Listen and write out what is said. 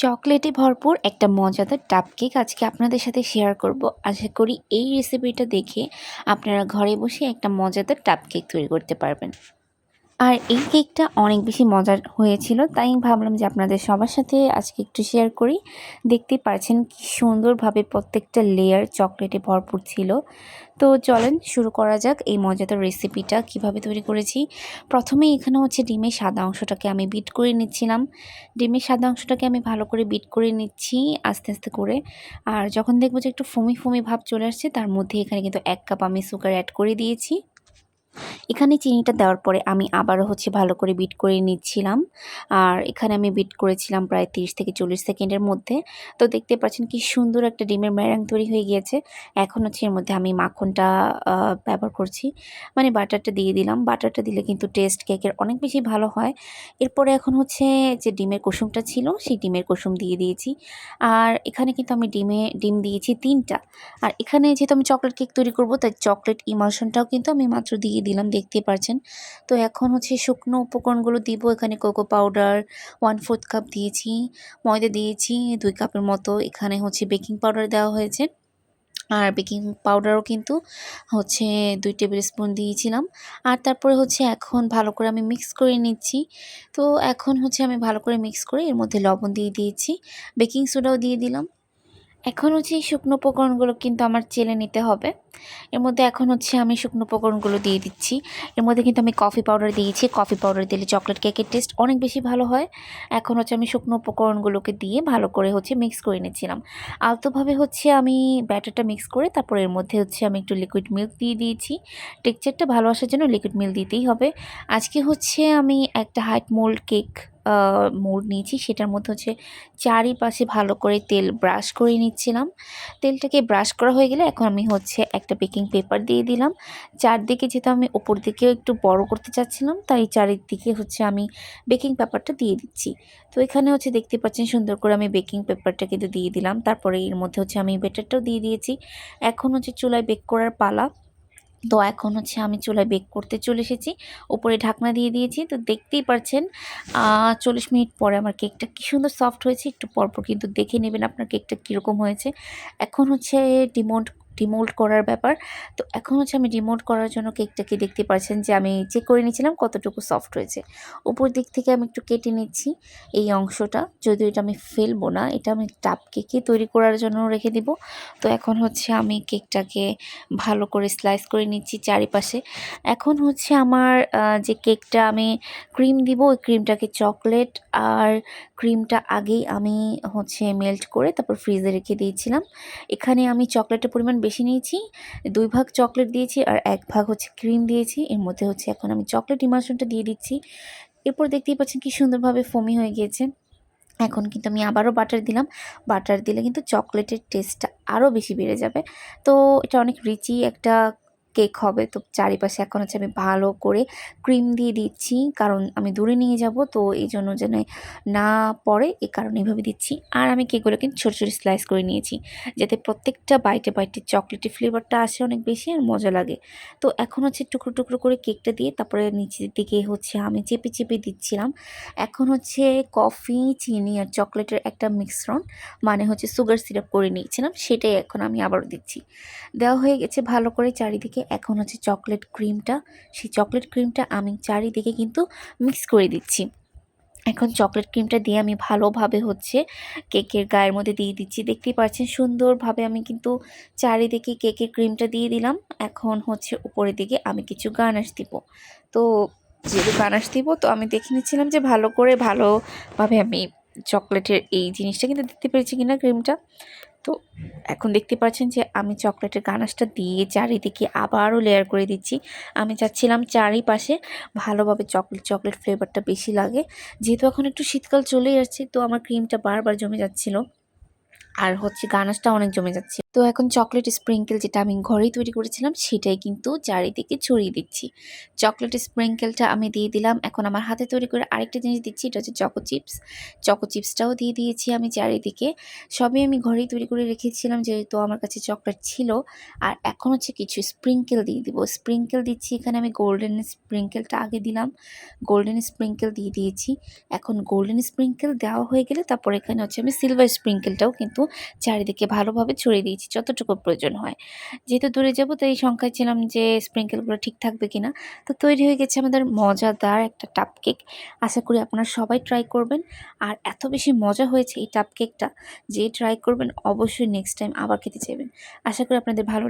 চকলেটে ভরপুর একটা মজাদার ডাব কেক আজকে আপনাদের সাথে শেয়ার করব। আশা করি এই রেসিপিটা দেখে আপনারা ঘরে বসে একটা মজাদার ডাব কেক তৈরি করতে পারবেন। আর এই কেকটা অনেক বেশি মজার হয়েছিল, তাই ভাবলাম যে আপনাদের সবার সাথে আজকে একটু শেয়ার করি। দেখতেই পারছেন কি সুন্দরভাবে প্রত্যেকটা লেয়ার চকলেটে ভরপুর ছিল। তো চলেন শুরু করা যাক এই মজাদার রেসিপিটা কিভাবে তৈরি করেছি। প্রথমেই এখানে হচ্ছে ডিমের সাদা অংশটাকে আমি বিট করে নিচ্ছিলাম। ডিমের সাদা অংশটাকে আমি ভালো করে বিট করে নিচ্ছি আস্তে আস্তে করে। আর যখন দেখবো যে একটু ফোমি ফোমি ভাব চলে আসছে, তার মধ্যে এখানে কিন্তু 1 কাপ আমি সুগার অ্যাড করে দিয়েছি। এখানে চিনিটা দেওয়ার পরে আমি আবারও হচ্ছে ভালো করে বিট করে নিচ্ছিলাম। আর এখানে আমি বিট করেছিলাম প্রায় 30 থেকে 40 সেকেন্ডের মধ্যে। তো দেখতে পাচ্ছেন কি সুন্দর একটা ডিমের মেরাং তৈরি হয়ে গিয়েছে। এখন হচ্ছে এর মধ্যে আমি মাখনটা ব্যবহার করছি। মানে বাটারটা দিয়ে দিলাম। বাটারটা দিলে কিন্তু টেস্ট কেকের অনেক বেশি ভালো হয়। এরপরে এখন হচ্ছে যে ডিমের কুসুমটা ছিল, সেই ডিমের কুসুম দিয়ে দিয়েছি। আর এখানে কিন্তু আমি ডিম দিয়েছি 3টা। আর এখানে যেহেতু আমি চকলেট কেক তৈরি করব, তাই চকলেট ইমালশনটাও কিন্তু আমি মাত্র দিয়ে দিলাম, দেখতেই পারছেন। তো এখন হচ্ছে শুকনো উপকরণগুলো দিব। এখানে কোকো পাউডার 1/4 কাপ দিয়েছি, ময়দা দিয়েছি 2 কাপের মতো। এখানে হচ্ছে বেকিং পাউডার দেওয়া হয়েছে। আর বেকিং পাউডারও কিন্তু হচ্ছে 2 টেবিল স্পুন দিয়েছিলাম। আর তারপরে হচ্ছে এখন ভালো করে আমি মিক্স করে নিচ্ছি। তো এখন হচ্ছে আমি ভালো করে মিক্স করে এর মধ্যে লবণ দিয়ে দিয়েছি, বেকিং সোডাও দিয়ে দিলাম। এখন হচ্ছে এই শুকনো উপকরণগুলো কিন্তু আমার চেলে নিতে হবে। এর মধ্যে এখন হচ্ছে আমি শুকনো উপকরণগুলো দিয়ে দিচ্ছি। এর মধ্যে কিন্তু আমি কফি পাউডার দিয়েছি। কফি পাউডার দিলে চকলেট কেকের টেস্ট অনেক বেশি ভালো হয়। এখন হচ্ছে আমি শুকনো উপকরণগুলোকে দিয়ে ভালো করে হচ্ছে মিক্স করে নিচ্ছিলাম। আলতোভাবে হচ্ছে আমি ব্যাটারটা মিক্স করে তারপরে এর মধ্যে হচ্ছে আমি একটু লিকুইড মিল্ক দিয়ে দিয়েছি। টেক্সচারটা ভালো আসার জন্য লিকুইড মিল্ক দিতেই হবে। আজকে হচ্ছে আমি একটা হার্ট মোল্ড কেক মোল্ড নিয়েছি। সেটার মধ্যে হচ্ছে চারিপাশে ভালো করে তেল ব্রাশ করে নিচ্ছিলাম। তেলটাকে ব্রাশ করা হয়ে গেলে এখন আমি হচ্ছে একটা বেকিং পেপার দিয়ে দিলাম। চারদিকে যেহেতু আমি উপর দিকেও একটু বড় করতে চাচ্ছিলাম, তাই চারিদিকে হচ্ছে আমি বেকিং পেপারটা দিয়ে দিচ্ছি। তো এখানে হচ্ছে দেখতে পাচ্ছেন সুন্দর করে আমি বেকিং পেপারটা কিন্তু দিয়ে দিলাম। তারপরে এর মধ্যে হচ্ছে আমি ব্যাটারটাও দিয়ে দিয়েছি। এখন হচ্ছে চুলায় বেক করার পালা। তো এখন হচ্ছে আমি চুলায় বেক করতে চলে এসেছি। উপরে ঢাকনা দিয়ে দিয়েছি। তো দেখতেই পারছেন 40 মিনিট পরে আমার কেকটা কি সুন্দর সফট হয়েছে। একটু পরপর কিন্তু দেখে নেবেন আপনার কেকটা কীরকম হয়েছে। এখন হচ্ছে ডিমোল্ড করার ব্যাপার। তো এখন হচ্ছে আমি ডিমোল্ড করার জন্য কেকটাকে দেখতে পাচ্ছেন যে আমি চেক করে নিয়েছিলাম কতটুকু সফট হয়েছে। উপর দিক থেকে আমি একটু কেটে নিচ্ছি এই অংশটা। যদিও এটা আমি ফেলবো না, এটা আমি কাপ কেকে তৈরি করার জন্য রেখে দিব। তো এখন হচ্ছে আমি কেকটাকে ভালো করে স্লাইস করে নিচ্ছি চারিপাশে। এখন হচ্ছে আমার যে কেকটা আমি ক্রিম দিব, ওই ক্রিমটাকে চকলেট আর ক্রিমটা আগেই আমি হচ্ছে মেল্ট করে তারপর ফ্রিজে রেখে দিয়েছিলাম। এখানে আমি চকলেটের পরিমাণ বেশি নিয়েছি, 2 ভাগ চকলেট দিয়েছি আর 1 ভাগ হচ্ছে ক্রিম দিয়েছি। এর মধ্যে হচ্ছে এখন আমি চকলেট ইমালশনটা দিয়ে দিচ্ছি। এরপর দেখতেই পাচ্ছেন কি সুন্দরভাবে ফোমি হয়ে গিয়েছে। এখন কিন্তু আমি আবারও বাটার দিলাম। বাটার দিলে কিন্তু চকলেটের টেস্টটা আরও বেশি বেড়ে যাবে। তো এটা অনেক রিচি একটা কেক হবে। তো চারিপাশে এখন হচ্ছে আমি ভালো করে ক্রিম দিয়ে দিচ্ছি। কারণ আমি দূরে নিয়ে যাব, তো এইজন্য যেন না পড়ে, এ কারণে এভাবে দিচ্ছি। আর আমি কেকগুলো কিন্তু ছোট, ছোট স্লাইস করে নিয়েছি, যাতে প্রত্যেকটা বাইটে, বাইটে চকলেটের ফ্লেভারটা আসে অনেক বেশি আর মজা লাগে। তো এখন হচ্ছে টুকরো, টুকরো করে কেকটা দিয়ে তারপরে নিচের দিকে হচ্ছে আমি চেপে, চেপে দিচ্ছিলাম। এখন হচ্ছে কফি, চিনি আর চকলেটের একটা মিশ্রণ, মানে হচ্ছে সুগার সিরাপ করে নিয়েছিলাম, সেটাই এখন আমি আবারও দিচ্ছি। দেওয়া হয়ে গেছে ভালো করে চারিদিকে। এখন হচ্ছে সেই চকলেট ক্রিমটা আমি চারিদিকে কিন্তু মিক্স করে দিচ্ছি। এখন চকলেট ক্রিমটা দিয়ে আমি ভালোভাবে হচ্ছে কেকের গায়ের মধ্যে দিয়ে দিচ্ছি। দেখতেই পাচ্ছেন সুন্দরভাবে আমি কিন্তু চারিদিকে কেকের ক্রিমটা দিয়ে দিলাম। এখন হচ্ছে উপরের দিকে আমি কিছু গার্নিশ দিব। তো যেহেতু গার্নিশ দিব, তো আমি দেখে নিচ্ছিলাম যে ভালোভাবে আমি চকলেটের এই জিনিসটা কিন্তু দিতে পেরেছি কিনা, ক্রিমটা। তো এখন দেখতে পাচ্ছেন যে আমি চকলেটের গানাশটা দিয়ে চারিদিকে আবারও লেয়ার করে দিচ্ছি। আমি চাচ্ছিলাম চারিপাশে ভালোভাবে চকলেট চকলেট ফ্লেভারটা বেশি লাগে। যেহেতু এখন একটু শীতকাল চলেই আসছে, তো আমার ক্রিমটা বারবার জমে যাচ্ছিল আর হচ্ছে গানাশটা অনেক জমে যাচ্ছে। তো এখন চকলেট স্প্রিঙ্কেল যেটা আমি ঘরেই তৈরি করেছিলাম সেটাই কিন্তু চারিদিকে ছড়িয়ে দিচ্ছি। চকলেট স্প্রিঙ্কেলটা আমি দিয়ে দিলাম। এখন আমার হাতে তৈরি করে আরেকটা জিনিস দিচ্ছি, এটা হচ্ছে চকো চিপস। চকো চিপসটাও দিয়ে দিয়েছি আমি চারিদিকে। সবই আমি ঘরেই তৈরি করে রেখেছিলাম যেহেতু আমার কাছে চকলেট ছিল। আর এখন হচ্ছে কিছু স্প্রিঙ্কেল দিয়ে দিব। স্প্রিঙ্কেল দিচ্ছি এখানে আমি গোল্ডেন স্প্রিঙ্কেলটা আগে দিলাম। গোল্ডেন স্প্রিঙ্কেল দিয়ে দিয়েছি। এখন গোল্ডেন স্প্রিঙ্কেল দেওয়া হয়ে গেলে তারপর এখানে হচ্ছে আমি সিলভার স্প্রিঙ্কেলটাও কিন্তু চারিদিকে ভালোভাবে ছড়িয়ে দিয়েছি যতটুকু প্রয়োজন হয়। যেহেতু দূরে যাব তাই শঙ্কায় ছিলাম যে স্প্রিঙ্কেলগুলো ঠিক থাকবে কিনা। তো তৈরি হয়ে গেছে আমাদের মজাদার একটা টাপ কেক। আশা করি আপনারা সবাই ট্রাই করবেন। আর এত বেশি মজা হয়েছে এই টাপ কেকটা যে ট্রাই করবেন অবশ্যই নেক্সট টাইম আবার খেতে চাইবেন। আশা করি আপনাদের ভালো